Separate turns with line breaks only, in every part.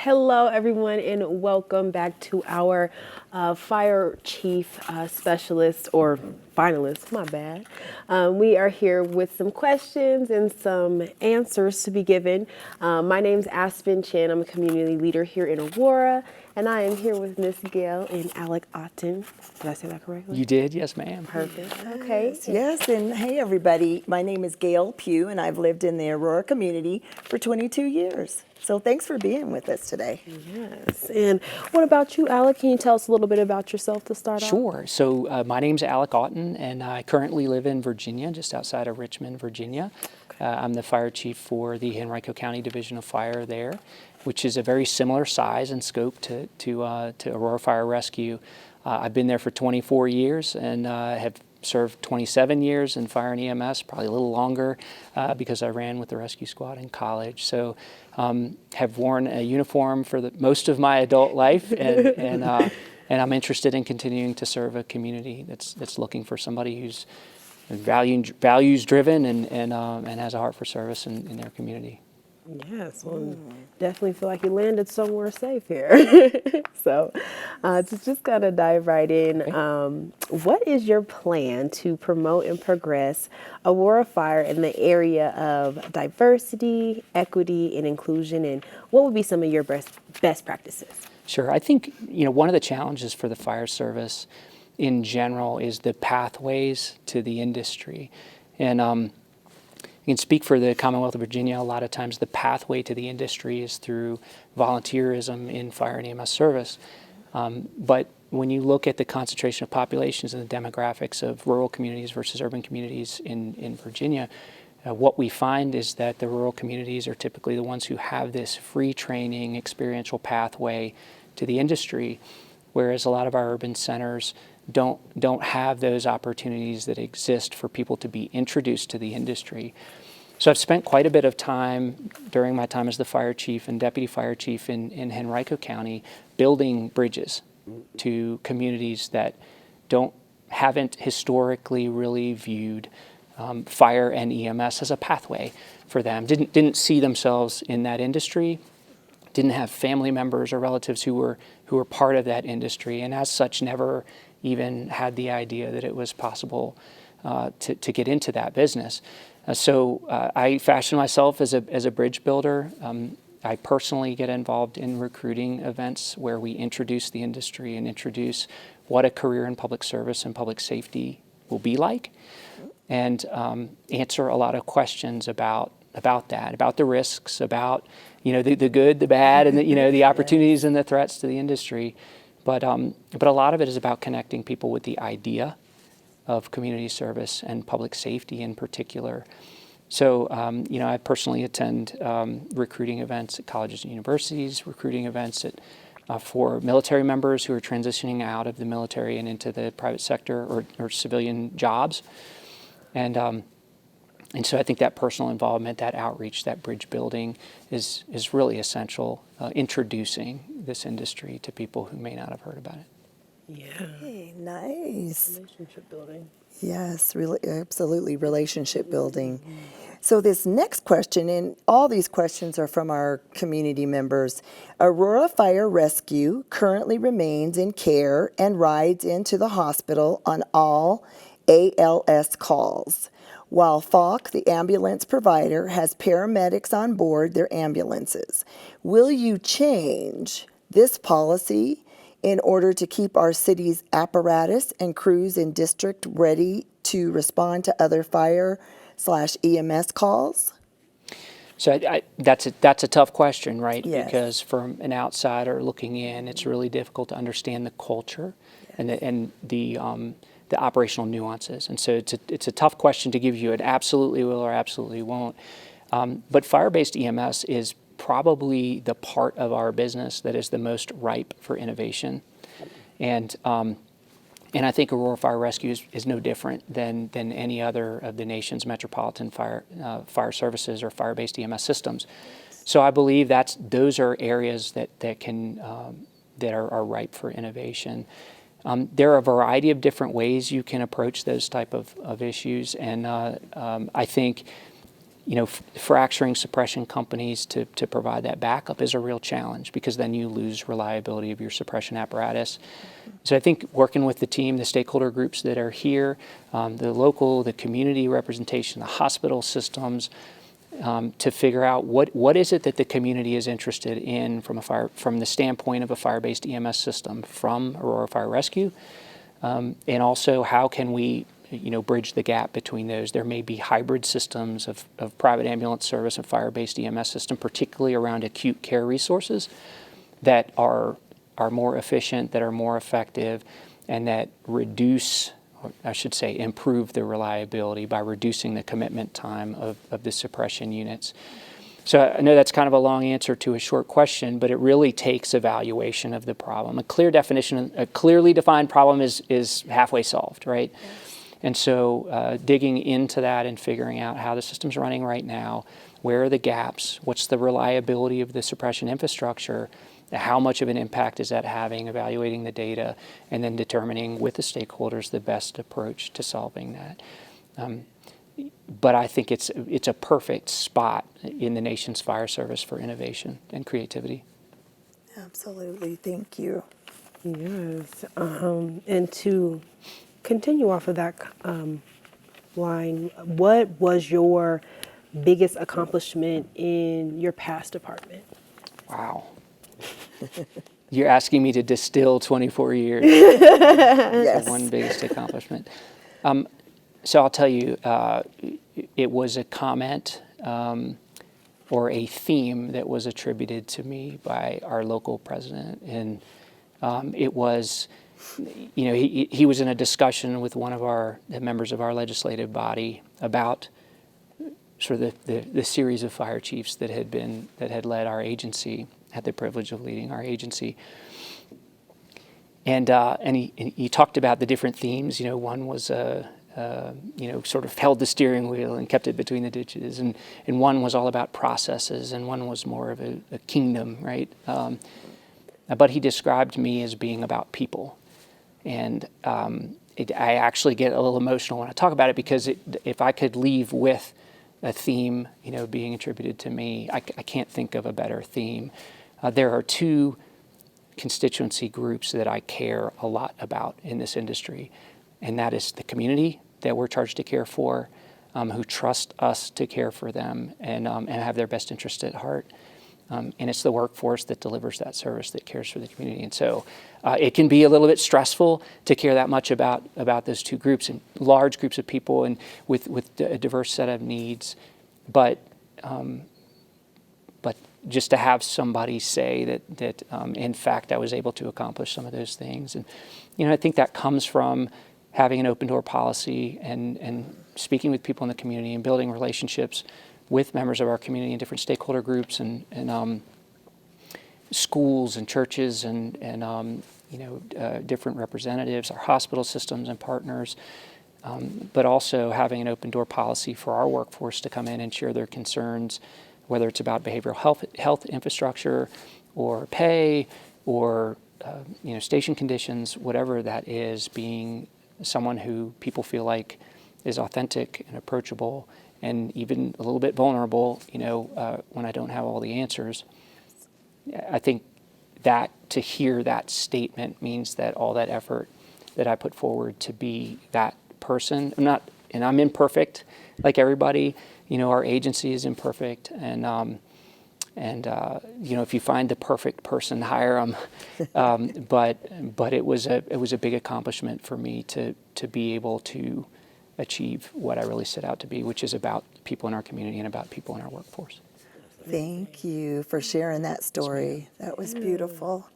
Hello, everyone, and welcome back to our fire chief specialist or finalist. My bad. We are here with some questions and some answers to be given. My name's Aspen Chan. I'm a community leader here in Aurora, and I am here with Miss Gail and Alec Oughton. Did I say that correctly?
You did, yes, ma'am.
Perfect. Okay.
Yes, and hey everybody, my name is Gail Pugh and I've lived in the Aurora community for 22 years. So thanks for being with us today.
Yes. And what about you, Alec? Can you tell us a little bit about yourself to start off?
Sure. So my name's Alec Oughton, and I currently live in Virginia, just outside of Richmond, Virginia. I'm the fire chief for the Henrico County Division of Fire there, which is a very similar size and scope to Aurora Fire Rescue. I've been there for 24 years and have served 27 years in fire and EMS, probably a little longer because I ran with the rescue squad in college. So have worn a uniform for most of my adult life, and I'm interested in continuing to serve a community that's looking for somebody who's values driven and has a heart for service in their community.
Yes, well, definitely feel like you landed somewhere safe here. So, to just kind of dive right in, what is your plan to promote and progress Aurora Fire in the area of diversity, equity, and inclusion, and what would be some of your best practices? Sure.
I think one of the challenges for the fire service in general is the pathways to the industry, and you can speak for the Commonwealth of Virginia. A lot of times the pathway to the industry is through volunteerism in fire and EMS service. But when you look at the concentration of populations and the demographics of rural communities versus urban communities in Virginia, what we find is that the rural communities are typically the ones who have this free training, experiential pathway to the industry, whereas a lot of our urban centers don't have those opportunities that exist for people to be introduced to the industry. So I've spent quite a bit of time during my time as the fire chief and deputy fire chief in Henrico County building bridges to communities that haven't historically really viewed fire and EMS as a pathway for them, didn't see themselves in that industry, didn't have family members or relatives who were part of that industry, and as such never even had the idea that it was possible to get into that business. So I fashion myself as a bridge builder. I personally get involved in recruiting events where we introduce the industry and introduce what a career in public service and public safety will be like, and answer a lot of questions about that, about the risks, about the good, the bad, and the opportunities and the threats to the industry. But a lot of it is about connecting people with the idea of community service and public safety in particular. So, I personally attend recruiting events at colleges and universities, recruiting events for military members who are transitioning out of the military and into the private sector or civilian jobs. And so I think that personal involvement, that outreach, that bridge building is really essential, introducing this industry to people who may not have heard about it.
Yeah.
Hey, nice.
Relationship building.
Yes, really, absolutely, relationship building. So this next question, and all these questions are from our community members. Aurora Fire Rescue currently remains in care and rides into the hospital on all ALS calls, while Falk, the ambulance provider, has paramedics on board their ambulances. Will you change this policy in order to keep our city's apparatus and crews in district ready to respond to other fire/EMS calls?
So that's a tough question, right?
Yes.
Because from an outsider looking in, it's really difficult to understand the culture and the operational nuances. And so it's a tough question to give you an absolutely will or absolutely won't. But fire-based EMS is probably the part of our business that is the most ripe for innovation. And I think Aurora Fire Rescue is no different than any other of the nation's metropolitan fire services or fire-based EMS systems. So I believe those are areas that are ripe for innovation. There are a variety of different ways you can approach those type of issues, and I think fracturing suppression companies to provide that backup is a real challenge, because then you lose reliability of your suppression apparatus. So I think working with the team, the stakeholder groups that are here, the community representation, the hospital systems, to figure out what is it that the community is interested in from the standpoint of a fire-based EMS system from Aurora Fire Rescue, and also how can we bridge the gap between those. There may be hybrid systems of private ambulance service and fire-based EMS system, particularly around acute care resources, that are more efficient, that are more effective, and that reduce, or I should say, improve the reliability by reducing the commitment time of the suppression units. So I know that's kind of a long answer to a short question, but it really takes evaluation of the problem. A clear definition, a clearly defined problem is halfway solved, right? Yes. And so digging into that and figuring out how the system's running right now, where are the gaps, what's the reliability of the suppression infrastructure, how much of an impact is that having, evaluating the data, and then determining with the stakeholders the best approach to solving that. But I think it's a perfect spot in the nation's fire service for innovation and creativity.
Absolutely. Thank you.
Yes. And to continue off of that line, what was your biggest accomplishment in your past department?
Wow. You're asking me to distill 24 years.
Yes.
So one biggest accomplishment. So I'll tell you, it was a comment or a theme that was attributed to me by our local president. And it was, he was in a discussion with one of the members of our legislative body about sort of the series of fire chiefs that had led our agency, had the privilege of leading our agency. And he talked about the different themes. One was sort of held the steering wheel and kept it between the ditches, and one was all about processes, and one was more of a kingdom, right? But he described me as being about people, and I actually get a little emotional when I talk about it, because if I could leave with a theme, being attributed to me, I can't think of a better theme. There are two constituency groups that I care a lot about in this industry, and that is the community that we're charged to care for, who trust us to care for them and have their best interest at heart. And it's the workforce that delivers that service, that cares for the community. And so it can be a little bit stressful to care that much about those two groups, and large groups of people and with a diverse set of needs. But just to have somebody say that in fact I was able to accomplish some of those things. And I think that comes from having an open door policy and speaking with people in the community and building relationships with members of our community and different stakeholder groups and schools and churches and different representatives, our hospital systems and partners, but also having an open door policy for our workforce to come in and share their concerns, whether it's about behavioral health infrastructure or pay or station conditions, whatever that is, being someone who people feel like is authentic and approachable and even a little bit vulnerable, when I don't have all the answers. I think that to hear that statement means that all that effort that I put forward to be that person, I'm imperfect like everybody. Our agency is imperfect, and if you find the perfect person, hire them. But it was a big accomplishment for me to be able to achieve what I really set out to be, which is about people in our community and about people in our workforce.
Thank you for sharing that story. That was beautiful.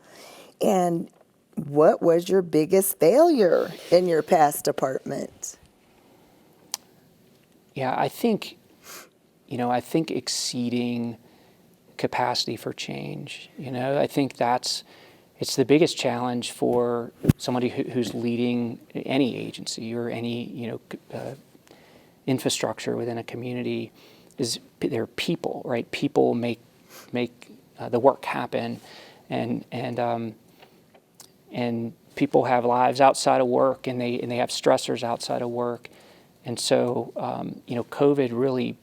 And what was your biggest failure in your past department?
Yeah, I think exceeding capacity for change. I think it's the biggest challenge for somebody who's leading any agency or any infrastructure within a community. Is they're people, right? People make the work happen, and people have lives outside of work, and they have stressors outside of work, and so COVID really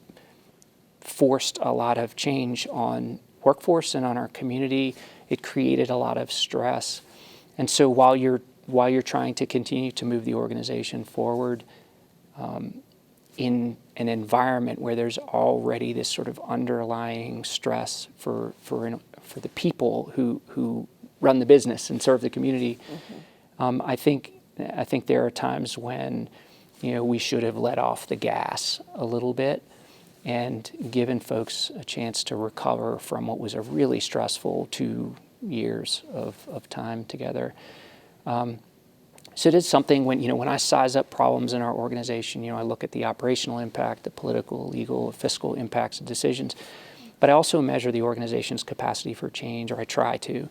forced a lot of change on workforce and on our community. It created a lot of stress. And so while you're trying to continue to move the organization forward in an environment where there's already this sort of underlying stress for the people who run the business and serve the community, I think there are times when we should have let off the gas a little bit and given folks a chance to recover from what was a really stressful 2 years of time together. So it is something when I size up problems in our organization, I look at the operational impact, the political, legal, fiscal impacts of decisions, but I also measure the organization's capacity for change, or I try to,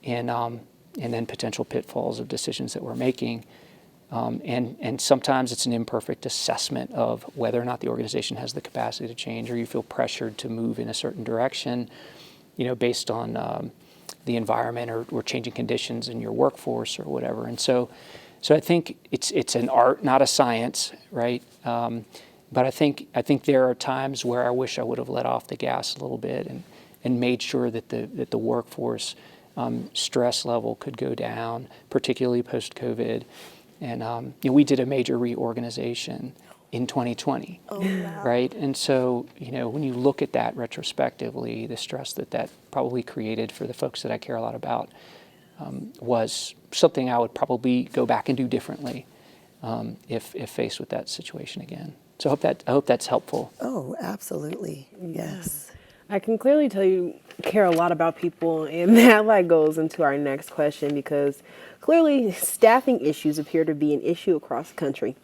and then potential pitfalls of decisions that we're making. And sometimes it's an imperfect assessment of whether or not the organization has the capacity to change, or you feel pressured to move in a certain direction, based on the environment or changing conditions in your workforce or whatever. And so I think it's an art, not a science, right? But I think there are times where I wish I would have let off the gas a little bit and made sure that the workforce stress level could go down, particularly post-COVID. And we did a major reorganization in 2020, right? And so, when you look at that retrospectively, the stress that probably created for the folks that I care a lot about was something I would probably go back and do differently if faced with that situation again. So I hope that's helpful.
Oh, absolutely. Yes.
I can clearly tell you care a lot about people, and that goes into our next question, because clearly staffing issues appear to be an issue across the country.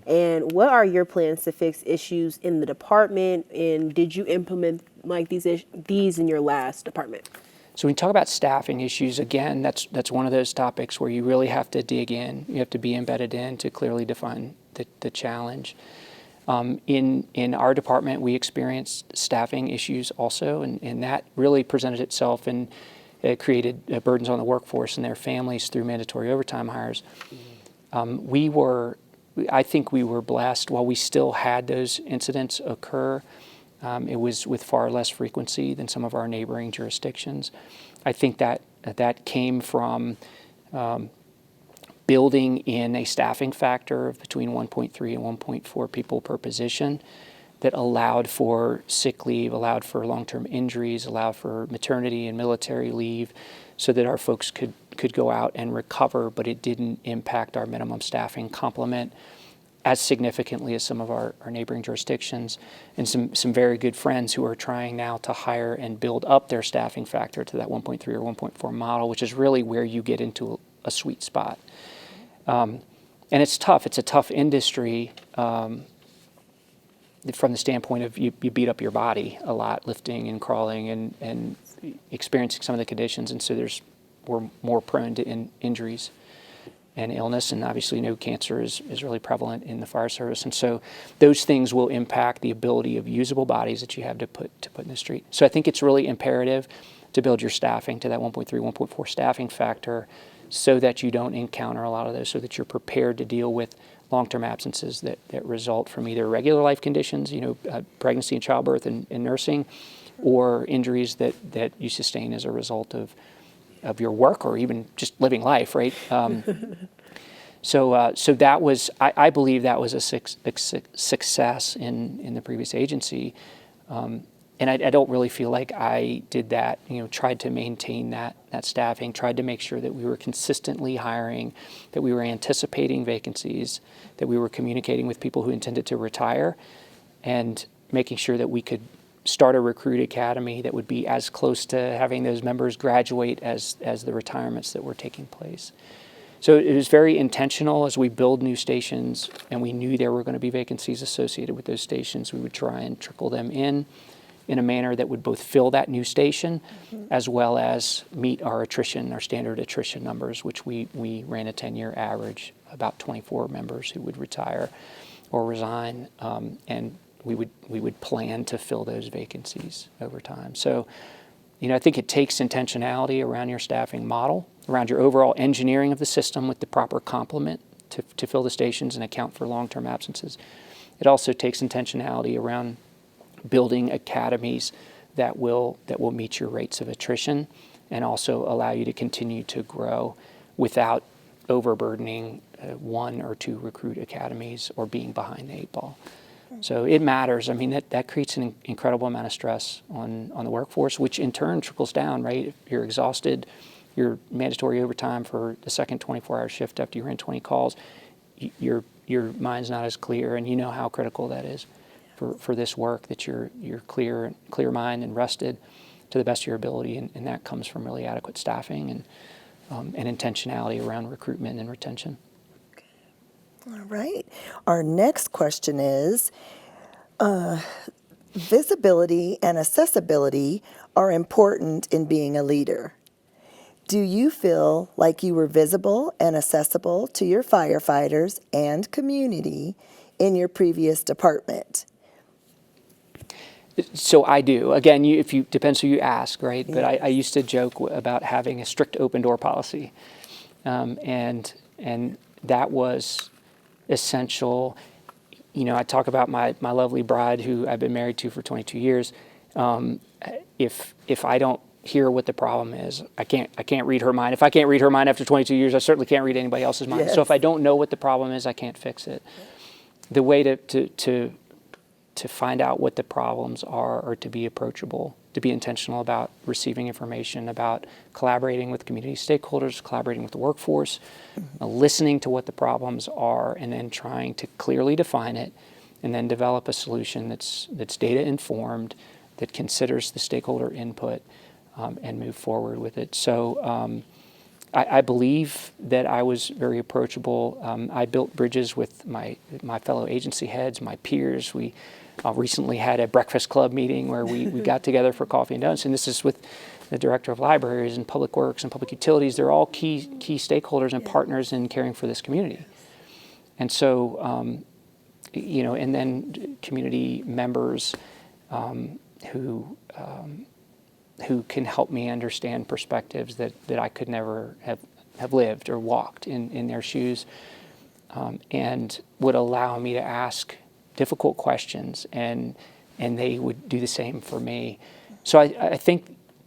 And what are your plans to fix issues in the department, and did you implement these in your last department?
So when you talk about staffing issues, again, that's one of those topics where you really have to dig in. You have to be embedded in to clearly define the challenge. In our department, we experienced staffing issues also, and that really presented itself and it created burdens on the workforce and their families through mandatory overtime hires. I think we were blessed. While we still had those incidents occur, it was with far less frequency than some of our neighboring jurisdictions. I think that came from building in a staffing factor of between 1.3 and 1.4 people per position that allowed for sick leave, allowed for long-term injuries, allowed for maternity and military leave, so that our folks could go out and recover, but it didn't impact our minimum staffing complement as significantly as some of our neighboring jurisdictions, and some very good friends who are trying now to hire and build up their staffing factor to that 1.3 or 1.4 model, which is really where you get into a sweet spot. And it's tough. It's a tough industry from the standpoint of you beat up your body a lot, lifting and crawling and experiencing some of the conditions, and so we're more prone to injuries and illness, and obviously cancer is really prevalent in the fire service, and so those things will impact the ability of usable bodies that you have to put in the street. So I think it's really imperative to build your staffing to that 1.3, 1.4 staffing factor, so that you don't encounter a lot of those, so that you're prepared to deal with long-term absences that result from either regular life conditions, pregnancy and childbirth and nursing, or injuries that you sustain as a result of your work or even just living life, right? So that was, I believe that was a success in the previous agency. And I don't really feel like I did that, tried to maintain that staffing, tried to make sure that we were consistently hiring, that we were anticipating vacancies, that we were communicating with people who intended to retire, and making sure that we could start a recruit academy that would be as close to having those members graduate as the retirements that were taking place. So it was very intentional. As we build new stations and we knew there were going to be vacancies associated with those stations, we would try and trickle them in a manner that would both fill that new station as well as meet our standard attrition numbers, which we ran a 10-year average, about 24 members who would retire or resign, and we would plan to fill those vacancies over time. So, I think it takes intentionality around your staffing model, around your overall engineering of the system with the proper complement to fill the stations and account for long-term absences. It also takes intentionality around building academies that will meet your rates of attrition and also allow you to continue to grow without overburdening one or two recruit academies or being behind the eight ball. So it matters. I mean, that creates an incredible amount of stress on the workforce, which in turn trickles down, right? If you're exhausted, you're mandatory overtime for the second 24-hour shift after you ran 20 calls, your mind's not as clear, and you know how critical that is for this work, that you're clear mind and rested to the best of your ability, and that comes from really adequate staffing and intentionality around recruitment and retention.
All right. Our next question is, visibility and accessibility are important in being a leader. Do you feel like you were visible and accessible to your firefighters and community in your previous department?
So I do. Again, depends who you ask, right? But I used to joke about having a strict open door policy, and that was essential. You know, I talk about my lovely bride, who I've been married to for 22 years. If I don't hear what the problem is, I can't read her mind. If I can't read her mind after 22 years, I certainly can't read anybody else's mind.
Yes.
So if I don't know what the problem is, I can't fix it. The way to find out what the problems are to be approachable, to be intentional about receiving information, about collaborating with community stakeholders, collaborating with the workforce, listening to what the problems are, and then trying to clearly define it, and then develop a solution that's data informed, that considers the stakeholder input, and move forward with it. So I believe that I was very approachable. I built bridges with my fellow agency heads, my peers. We recently had a breakfast club meeting where we got together for coffee and donuts, and this is with the director of libraries and public works and public utilities. They're all key stakeholders and partners in caring for this community. And so, you know, and then community members who can help me understand perspectives that I could never have lived or walked in their shoes, and would allow me to ask difficult questions, and they would do the same for me. So I think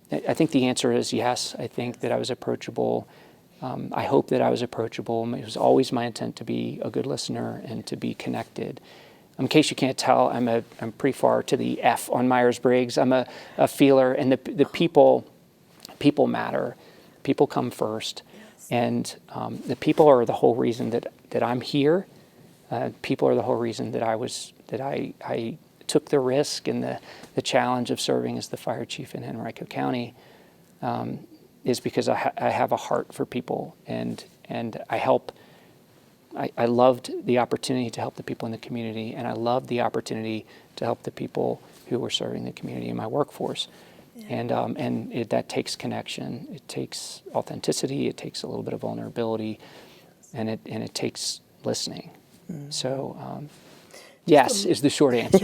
the answer is yes. I think that I was approachable. I hope that I was approachable. It was always my intent to be a good listener and to be connected. In case you can't tell, I'm pretty far to the F on Myers-Briggs. I'm a feeler, and the people matter. People come first, and the people are the whole reason that I'm here. People are the whole reason that I took the risk and the challenge of serving as the fire chief in Henrico County, is because I have a heart for people, and I help. I loved the opportunity to help the people in the community, and I loved the opportunity to help the people who were serving the community in my workforce. Yeah. And that takes connection. It takes authenticity. It takes a little bit of vulnerability, and it takes listening. Mm-hmm. So, yes is the short answer.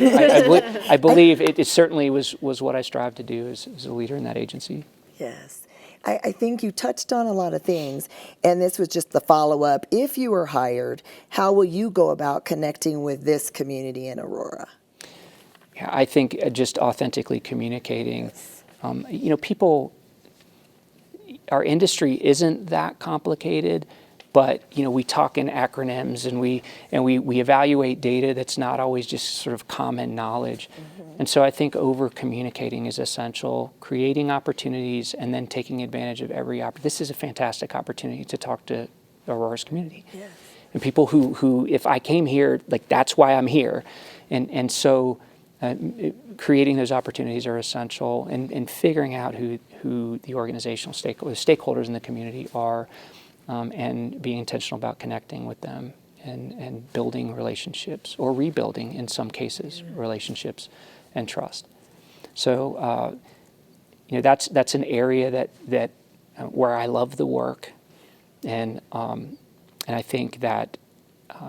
I believe it certainly was what I strive to do as a leader in that agency.
Yes. I think you touched on a lot of things, and this was just the follow-up. If you were hired, how will you go about connecting with this community in Aurora?
Yeah, I think just authentically communicating. Yes. You know, people, our industry isn't that complicated, but you know, we talk in acronyms, and we evaluate data that's not always just sort of common knowledge. Mm-hmm. And so I think over-communicating is essential, creating opportunities and then taking advantage of every opportunity. This is a fantastic opportunity to talk to Aurora's community. Yes. And people who, if I came here, like that's why I'm here. And so creating those opportunities are essential, and figuring out who the organizational stakeholders in the community are, and being intentional about connecting with them and building relationships, or rebuilding, in some cases, relationships and trust. So, you know, that's an area that where I love the work, and I think that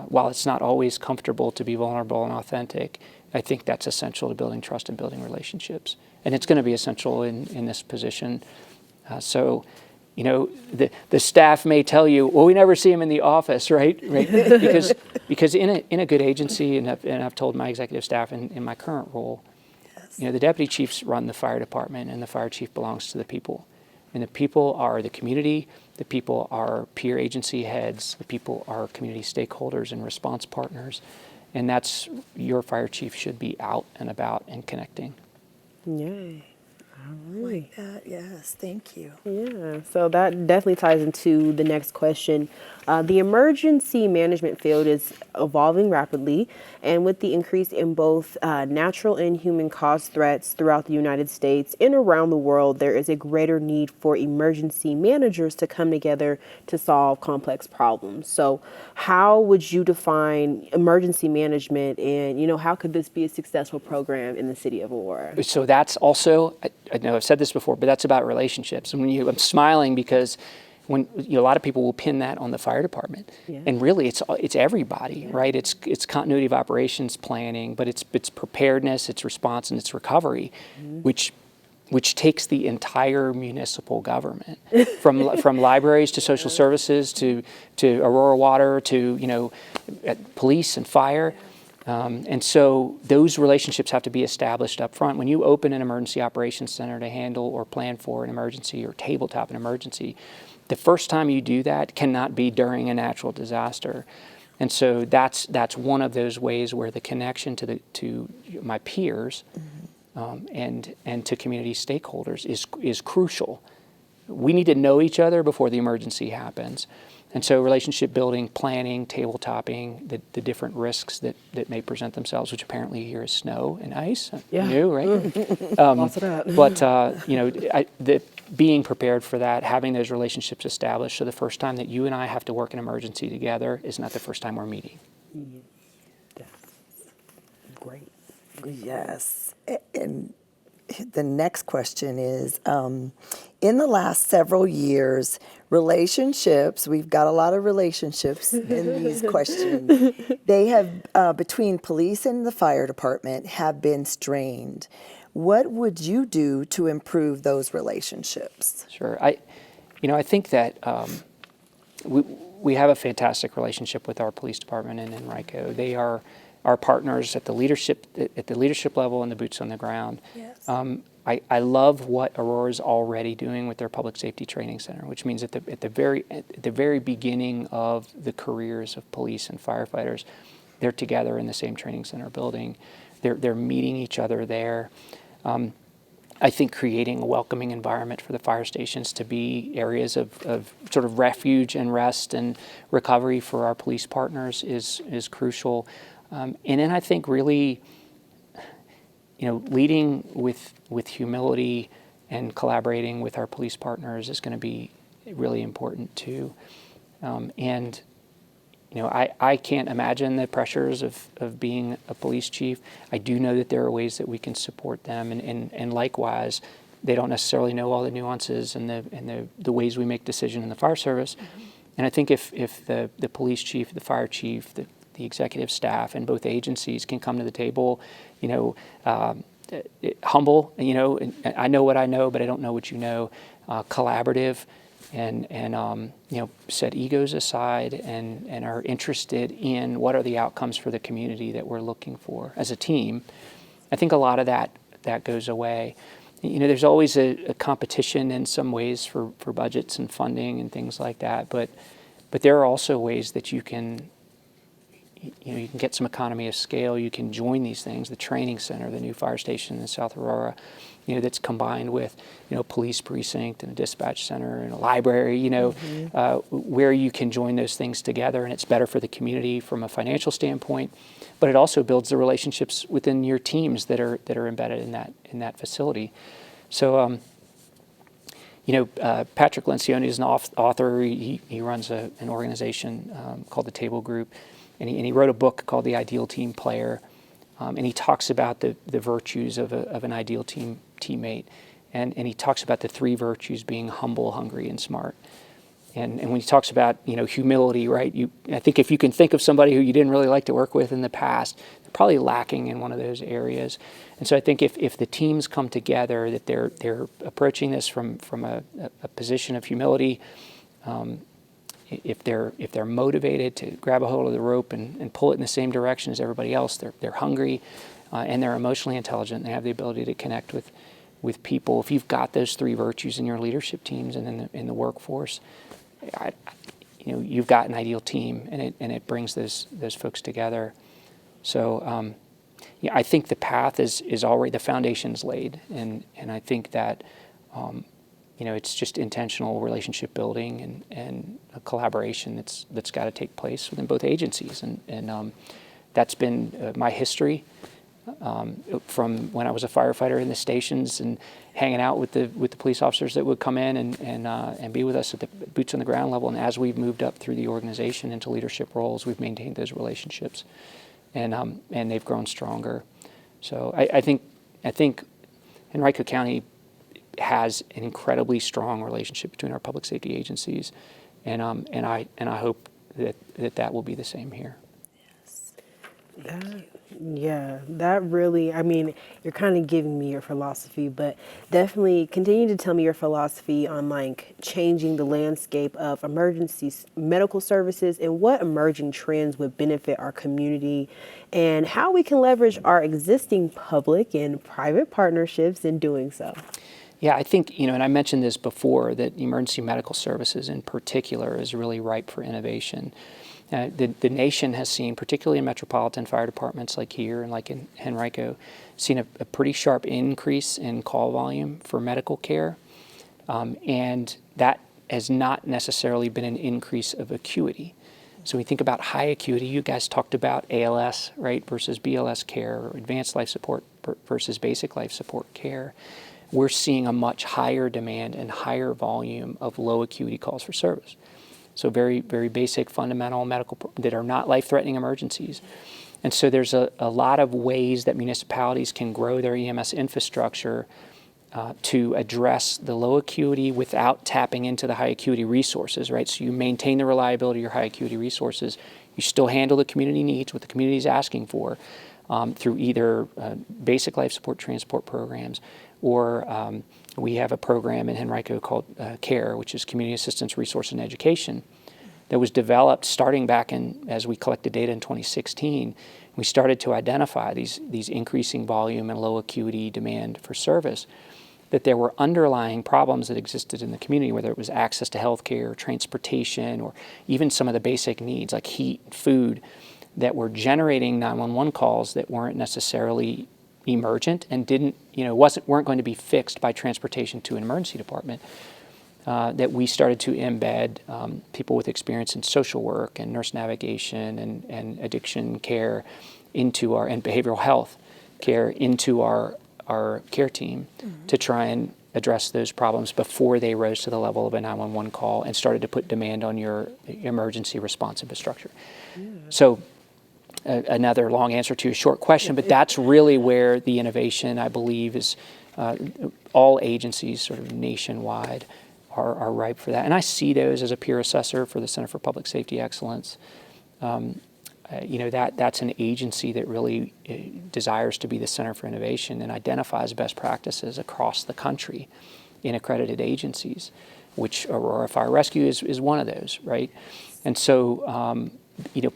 while it's not always comfortable to be vulnerable and authentic, I think that's essential to building trust and building relationships, and it's going to be essential in this position. So, you know, the staff may tell you, well, we never see him in the office, right? Because in a good agency, and I've told my executive staff in my current role, You know, the deputy chiefs run the fire department, and the fire chief belongs to the people. And the people are the community, the people are peer agency heads, the people are community stakeholders and response partners. And that's, your fire chief should be out and about and connecting.
Yay.
Like that, yes, thank you.
Yeah, so that definitely ties into the next question. The emergency management field is evolving rapidly, and with the increase in both natural and human caused threats throughout the United States and around the world, there is a greater need for emergency managers to come together to solve complex problems. So, how would you define emergency management, and how could this be a successful program in the city of Aurora?
So that's also, I know I've said this before, but that's about relationships. And I'm smiling because when a lot of people will pin that on the fire department, and really it's everybody, right? It's continuity of operations planning, but it's preparedness, it's response, and it's recovery, which takes the entire municipal government, from libraries to social services to Aurora Water to police and fire. And so those relationships have to be established up front. When you open an emergency operations center to handle or plan for an emergency or tabletop an emergency, the first time you do that cannot be during a natural disaster. And so that's one of those ways where the connection to my peers and to community stakeholders is crucial. We need to know each other before the emergency happens. And so relationship building, planning, tabletopping, the different risks that may present themselves, which apparently here is snow and ice.
Yeah.
New, right?
Lots of that.
But being prepared for that, having those relationships established, so the first time that you and I have to work an emergency together is not the first time we're meeting.
That's great.
Yes. And the next question is, in the last several years, relationships, we've got a lot of relationships in these questions, they have, between police and the fire department, have been strained. What would you do to improve those relationships?
Sure. I think that we have a fantastic relationship with our police department in Enrico. They are our partners at the leadership level and the boots on the ground.
Yes.
I love what Aurora is already doing with their public safety training center, which means at the very beginning of the careers of police and firefighters, they're together in the same training center building. They're meeting each other there. I think creating a welcoming environment for the fire stations to be areas of sort of refuge and rest and recovery for our police partners is crucial. And then I think really, leading with humility and collaborating with our police partners is going to be really important too. I can't imagine the pressures of being a police chief. I do know that there are ways that we can support them, and likewise, they don't necessarily know all the nuances and the ways we make decisions in the fire service. Mm-hmm. And I think if the police chief, the fire chief, the executive staff, and both agencies can come to the table, humble, and I know what I know, but I don't know what you know, collaborative, and set egos aside and are interested in what are the outcomes for the community that we're looking for as a team, I think a lot of that goes away. There's always a competition in some ways for budgets and funding and things like that, but there are also ways that you can get some economy of scale. You can join these things, the training center, the new fire station in South Aurora, that's combined with, police precinct and a dispatch center and a library, where you can join those things together, and it's better for the community from a financial standpoint, but it also builds the relationships within your teams that are embedded in that facility. So, Patrick Lencioni is an author. He runs an organization called the Table Group, and he wrote a book called The Ideal Team Player, and he talks about the virtues of an ideal teammate, and he talks about the three virtues being humble, hungry, and smart. And when he talks about humility, right? I think if you can think of somebody who you didn't really like to work with in the past, they're probably lacking in one of those areas. And so I think if the teams come together, that they're approaching this from a position of humility. If they're motivated to grab a hold of the rope and pull it in the same direction as everybody else, they're hungry. and they're emotionally intelligent. They have the ability to connect with people. If you've got those three virtues in your leadership teams and in the workforce, you've got an ideal team, and it brings those folks together. So I think the path is already, the foundation's laid, and I think that it's just intentional relationship building and a collaboration that's got to take place within both agencies, and that's been my history from when I was a firefighter in the stations and hanging out with the police officers that would come in and be with us at the boots on the ground level. And as we've moved up through the organization into leadership roles, we've maintained those relationships, and they've grown stronger. So I think Henrico County has an incredibly strong relationship between our public safety agencies, and I hope that will be the same here.
That really, I mean, you're kind of giving me your philosophy, but definitely continue to tell me your philosophy on like changing the landscape of emergency medical services and what emerging trends would benefit our community and how we can leverage our existing public and private partnerships in doing so.
Yeah, I think, and I mentioned this before, that emergency medical services in particular is really ripe for innovation. The nation has seen, particularly in metropolitan fire departments like here and like in Henrico, seen a pretty sharp increase in call volume for medical care. And that has not necessarily been an increase of acuity. So we think about high acuity. You guys talked about ALS, right, versus BLS care, or advanced life support versus basic life support care. We're seeing a much higher demand and higher volume of low acuity calls for service. So very, very basic, fundamental medical that are not life-threatening emergencies. And so there's a lot of ways that municipalities can grow their EMS infrastructure to address the low acuity without tapping into the high acuity resources, right? So you maintain the reliability of your high acuity resources. You still handle the community needs, what the community is asking for, through either basic life support transport programs, or we have a program in Henrico called CARE, which is Community Assistance, Resource, and Education, that was developed starting back as we collected data in 2016. We started to identify these increasing volume and low acuity demand for service, that there were underlying problems that existed in the community, whether it was access to health care, transportation, or even some of the basic needs like heat, food, that were generating 911 calls that weren't necessarily emergent and weren't going to be fixed by transportation to an emergency department. That we started to embed people with experience in social work and nurse navigation and addiction care and behavioral health care into our care team to try and address those problems before they rose to the level of a 911 call and started to put demand on your emergency response infrastructure. So another long answer to a short question, but that's really where the innovation, I believe, is all agencies sort of nationwide are ripe for that. And I see those as a peer assessor for the Center for Public Safety Excellence. That's an agency that really desires to be the center for innovation and identifies best practices across the country in accredited agencies, which Aurora Fire Rescue is one of those, right? And so,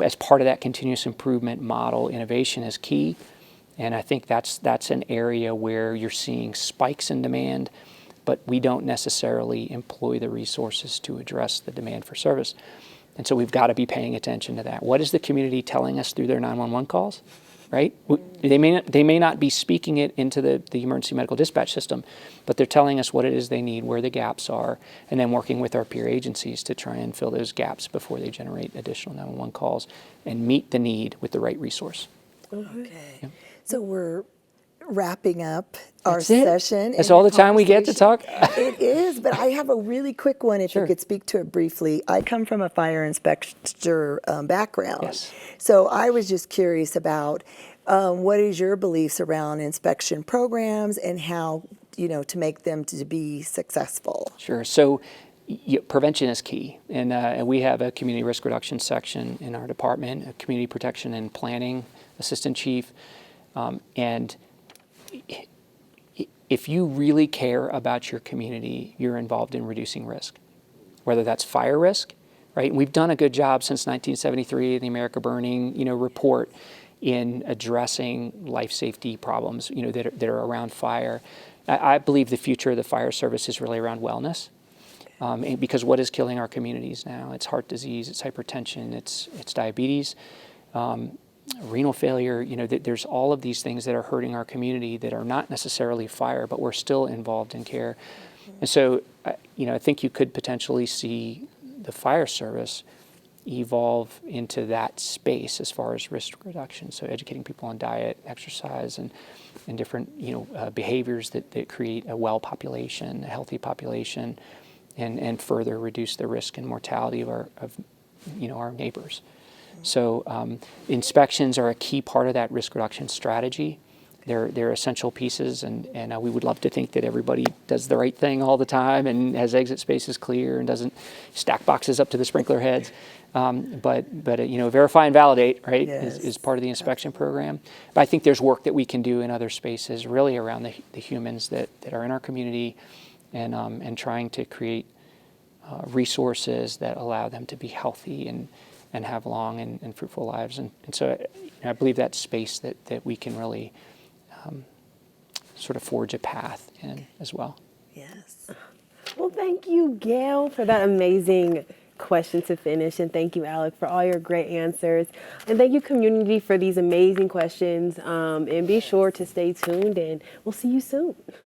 as part of that continuous improvement model, innovation is key. And I think that's an area where you're seeing spikes in demand, but we don't necessarily employ the resources to address the demand for service. And so we've got to be paying attention to that. What is the community telling us through their 911 calls, right? They may not be speaking it into the emergency medical dispatch system, but they're telling us what it is they need, where the gaps are, and then working with our peer agencies to try and fill those gaps before they generate additional 911 calls and meet the need with the right resource.
Okay. Yeah. So we're wrapping up our
That's it.
session.
That's all the time we get to talk?
It is, but I have a really quick one if you could speak to it briefly. I come from a fire inspector background.
Yes.
So I was just curious about what is your beliefs around inspection programs and how, to make them to be successful?
Sure. So prevention is key. And we have a community risk reduction section in our department, a community protection and planning assistant chief. And if you really care about your community, you're involved in reducing risk, whether that's fire risk, right? We've done a good job since 1973, the America Burning, report, in addressing life safety problems, that are around fire. I believe the future of the fire service is really around wellness. Because what is killing our communities now? It's heart disease, it's hypertension, it's diabetes, renal failure. There's all of these things that are hurting our community that are not necessarily fire, but we're still involved in care. And so, I think you could potentially see the fire service evolve into that space as far as risk reduction. So educating people on diet, exercise, and different behaviors that create a well population, a healthy population, and further reduce the risk and mortality of our neighbors. So inspections are a key part of that risk reduction strategy. They're essential pieces, and we would love to think that everybody does the right thing all the time and has exit spaces clear and doesn't stack boxes up to the sprinkler heads. But verify and validate, right,
Yes.
is part of the inspection program. But I think there's work that we can do in other spaces, really around the humans that are in our community, and trying to create resources that allow them to be healthy and have long and fruitful lives. And so I believe that space that we can really sort of forge a path in as well.
Yes.
Well, thank you, Gail, for that amazing question to finish. And thank you, Alec, for all your great answers. And thank you, community, for these amazing questions. And be sure to stay tuned, and we'll see you soon.